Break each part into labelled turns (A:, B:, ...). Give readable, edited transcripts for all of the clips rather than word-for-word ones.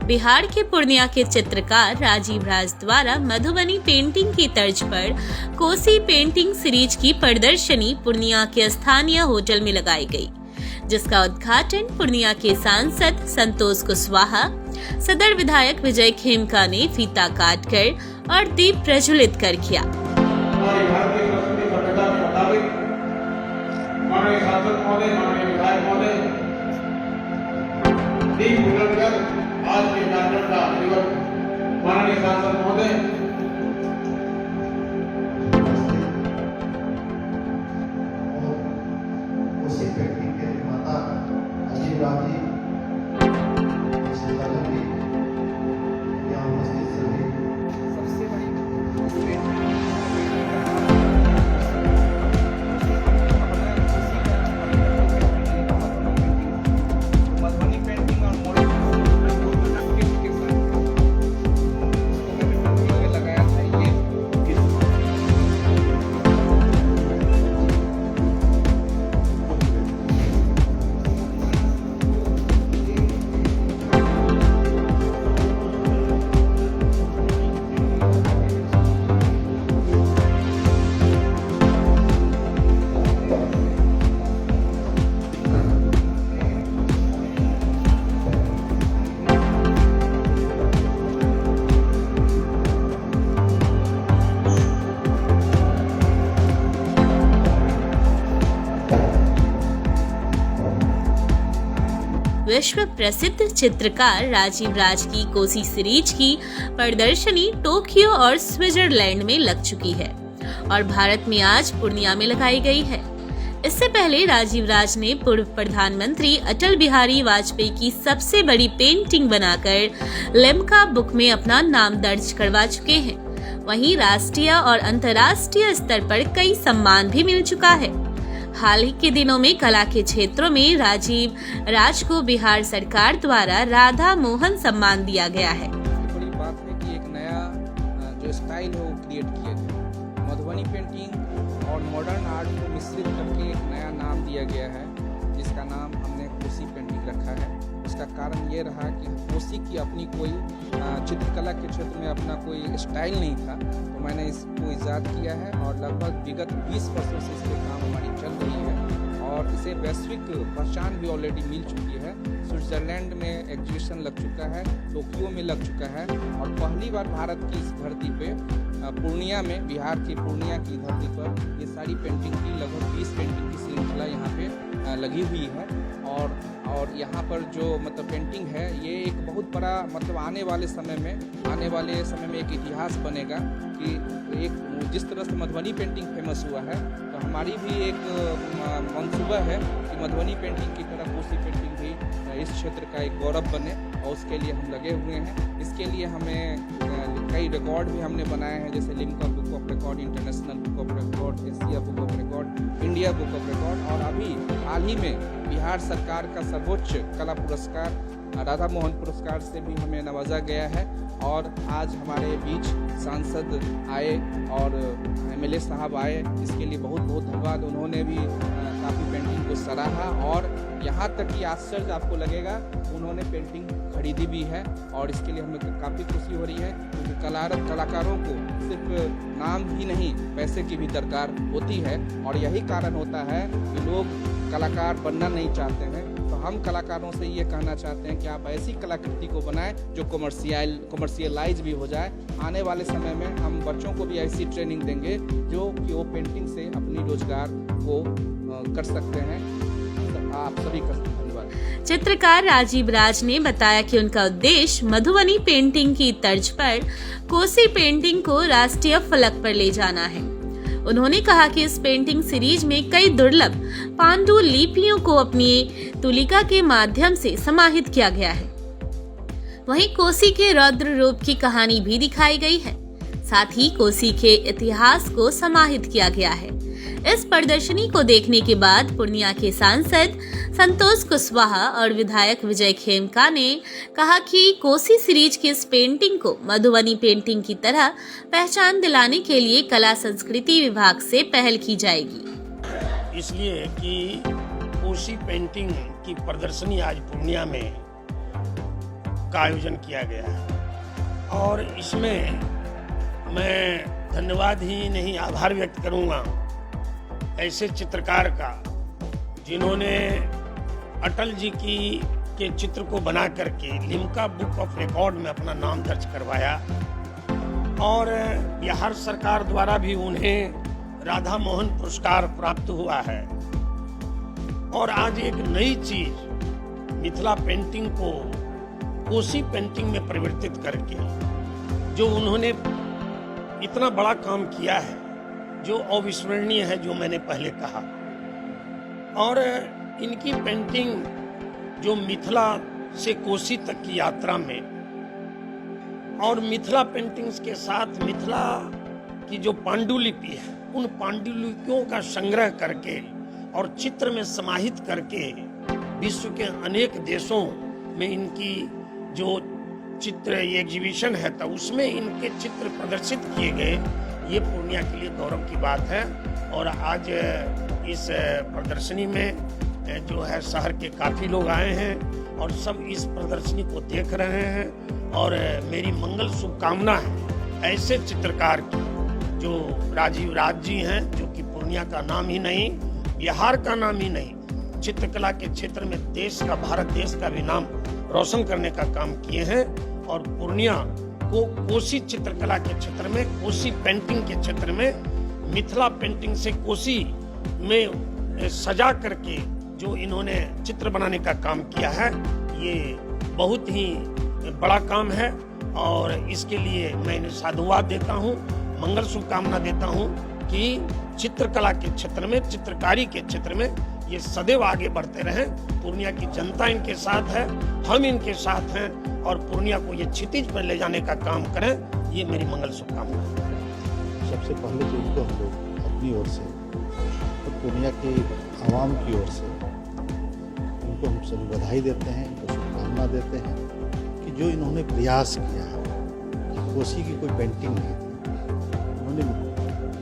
A: बिहार के पूर्णिया के चित्रकार राजीव राज द्वारा मधुबनी पेंटिंग की तर्ज पर कोसी पेंटिंग सीरीज की प्रदर्शनी पूर्णिया के स्थानीय होटल में लगाई गई, जिसका उद्घाटन पूर्णिया के सांसद संतोष कुशवाहा, सदर विधायक विजय खेमका ने फीता काटकर और दीप प्रज्वलित कर किया।
B: आज के कार्यक्रम का दिवस माननीय सांसद महोदय
C: कोसी पेंटिंग के निर्माता राजीव राज जी, यहाँ उपस्थित सभी
D: सबसे बड़ी मधुबनी पेंटिंग और मॉडल के साथ मैंने लगाया था। ये
A: विश्व प्रसिद्ध चित्रकार राजीव राज की कोसी सीरीज की प्रदर्शनी टोक्यो और स्विट्जरलैंड में लग चुकी है और भारत में आज पूर्णिया में लगाई गई है। इससे पहले राजीव राज ने पूर्व प्रधानमंत्री अटल बिहारी वाजपेयी की सबसे बड़ी पेंटिंग बनाकर लिम्का बुक में अपना नाम दर्ज करवा चुके हैं। वहीं राष्ट्रीय और अंतर्राष्ट्रीय स्तर पर कई सम्मान भी मिल चुका है। हाल ही के दिनों में कला के क्षेत्रों में राजीव राज को बिहार सरकार द्वारा राधा मोहन सम्मान दिया गया है।
D: बड़ी बात है कि एक नया जो स्टाइल है वो क्रिएट किया गया। मधुबनी पेंटिंग और मॉडर्न आर्ट को मिश्रित करके एक नया नाम दिया गया है, जिसका नाम हमने कोसी पेंटिंग रखा है। इसका कारण ये रहा कि कोसी की अपनी कोई चित्रकला के क्षेत्र में अपना कोई स्टाइल नहीं था, तो मैंने इसको ईजाद किया है और लगभग विगत 20 वर्षों से इस पर काम हमारी चल रही है और इसे वैश्विक पहचान भी ऑलरेडी मिल चुकी है। स्विट्जरलैंड में एग्जीबिशन लग चुका है, टोक्यो में लग चुका है और पहली बार भारत की इस धरती पे पूर्णिया में, बिहार की पूर्णिया की धरती पर ये सारी पेंटिंग की लगभग 20 पेंटिंग की श्रृंखला यहाँ पे लगी हुई है। और यहाँ पर जो मतलब पेंटिंग है ये एक बहुत बड़ा मतलब आने वाले समय में एक इतिहास बनेगा कि एक जिस तरह से मधुबनी पेंटिंग फेमस हुआ है, तो हमारी भी एक मंसूबा है कि मधुबनी पेंटिंग की तरह कोसी पेंटिंग भी इस क्षेत्र का एक गौरव बने और उसके लिए हम लगे हुए हैं। इसके लिए हमें कई रिकॉर्ड भी हमने बनाए हैं, जैसे Limca book of record, international book of record, Asia book of record, India book of record और अभी हाल ही में बिहार सरकार का सर्वोच्च कला पुरस्कार राधा मोहन पुरस्कार से भी हमें नवाजा गया है। और आज हमारे बीच सांसद आए और एमएलए साहब आए, इसके लिए बहुत बहुत धन्यवाद। उन्होंने भी काफ़ी पेंटिंग को सराहा और यहाँ तक कि आश्चर्य आपको लगेगा उन्होंने पेंटिंग खरीदी भी है और इसके लिए हमें काफ़ी खुशी हो रही है, क्योंकि कलाकारों को सिर्फ नाम ही नहीं पैसे की भी दरकार होती है और यही कारण होता है कि लोग कलाकार बनना नहीं चाहते हैं। तो हम कलाकारों से ये कहना चाहते हैं कि आप ऐसी कलाकृति को बनाएं जो कमर्शियलाइज भी हो जाए। आने वाले समय में हम बच्चों को भी ऐसी ट्रेनिंग देंगे जो कि वो पेंटिंग से अपनी रोजगार को कर सकते हैं। आप सभी का धन्यवाद।
A: चित्रकार राजीव राज ने बताया कि उनका उद्देश्य मधुबनी पेंटिंग की तर्ज पर कोसी पेंटिंग को राष्ट्रीय फलक पर ले जाना है। उन्होंने कहा कि इस पेंटिंग सीरीज में कई दुर्लभ पांडु लिपियों को अपनी तुलिका के माध्यम से समाहित किया गया है। वहीं कोसी के रौद्र रूप की कहानी भी दिखाई गई है, साथ ही कोसी के इतिहास को समाहित किया गया है। इस प्रदर्शनी को देखने के बाद पूर्णिया के सांसद संतोष कुशवाहा और विधायक विजय खेमका ने कहा कि कोसी सीरीज की इस पेंटिंग को मधुबनी पेंटिंग की तरह पहचान दिलाने के लिए कला संस्कृति विभाग से पहल की जाएगी।
E: इसलिए कि कोसी पेंटिंग की प्रदर्शनी आज पूर्णिया में का आयोजन किया गया है और इसमें मैं धन्यवाद ही नहीं आभार व्यक्त करूंगा ऐसे चित्रकार का जिन्होंने अटल जी के चित्र को बना करके लिम्का बुक ऑफ रिकॉर्ड में अपना नाम दर्ज करवाया और बिहार सरकार द्वारा भी उन्हें राधा मोहन पुरस्कार प्राप्त हुआ है। और आज एक नई चीज मिथिला पेंटिंग को कोसी पेंटिंग में परिवर्तित करके जो उन्होंने इतना बड़ा काम किया है जो अविस्मरणीय है, जो मैंने पहले कहा। और इनकी पेंटिंग जो मिथिला से कोसी तक की यात्रा में और मिथिला पेंटिंग्स के साथ मिथिला की जो पांडुलिपि है उन पांडुलिपियों का संग्रह करके और चित्र में समाहित करके विश्व के अनेक देशों में इनकी जो चित्र एग्जीबिशन है तो उसमें इनके चित्र प्रदर्शित किए गए। ये पूर्णिया के लिए गौरव की बात है। और आज इस प्रदर्शनी में जो है शहर के काफी लोग आए हैं और सब इस प्रदर्शनी को देख रहे हैं और मेरी मंगल शुभकामना है ऐसे चित्रकार की जो राजीव राज जी हैं, जो कि पूर्णिया का नाम ही नहीं बिहार का नाम ही नहीं चित्रकला के क्षेत्र में देश का भारत देश का भी नाम रोशन करने का काम किए हैं। और पूर्णिया को कोसी चित्रकला के क्षेत्र में कोसी पेंटिंग के क्षेत्र में मिथिला पेंटिंग से कोसी में सजा करके जो इन्होंने चित्र बनाने का काम किया है ये बहुत ही बड़ा काम है और इसके लिए मैं इन्हें साधुवाद देता हूँ, मंगल शुभकामना देता हूँ कि चित्रकला के क्षेत्र में चित्रकारी के क्षेत्र में ये सदैव आगे बढ़ते रहें। पूर्णिया की जनता इनके साथ है, हम इनके साथ हैं और पूर्णिया को ये क्षितिज पर ले जाने का काम करें, ये मेरी मंगल शुभकामना है।
C: सबसे पहले तो उनको हम लोग अपनी ओर से और पूर्णिया की आवाम की ओर से उनको हम सभी बधाई देते हैं, उनको शुभकामना देते हैं कि जो इन्होंने प्रयास किया है कि कोसी की कोई पेंटिंग नहीं थी, उन्होंने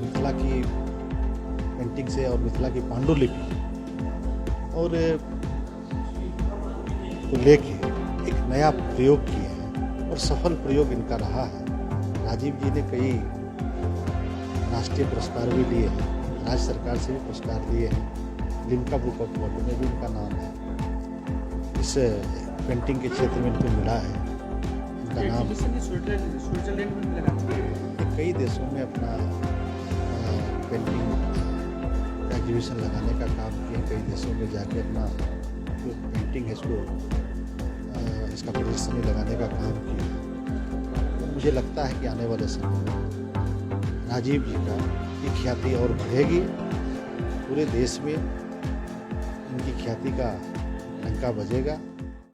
C: मिथिला की पेंटिंग से और मिथिला की पांडुलिपि और को लेके एक नया प्रयोग किए हैं और सफल प्रयोग इनका रहा है। राजीव जी ने कई राष्ट्रीय पुरस्कार भी लिए हैं, राज्य सरकार से भी पुरस्कार लिए हैं, लिम्का बुक ऑफ रिकॉर्ड में भी इनका नाम है। इस पेंटिंग के क्षेत्र में इनको मिला है, इनका नाम कई देशों में अपना पेंटिंग एग्जीबिशन लगाने का काम किए, कई देशों में जाके अपना जो पेंटिंग है इसका प्रदर्शनी लगाने का काम किया। तो मुझे लगता है कि आने वाले समय में राजीव जी की ख्याति और बढ़ेगी, पूरे देश में इनकी ख्याति का डंका बजेगा।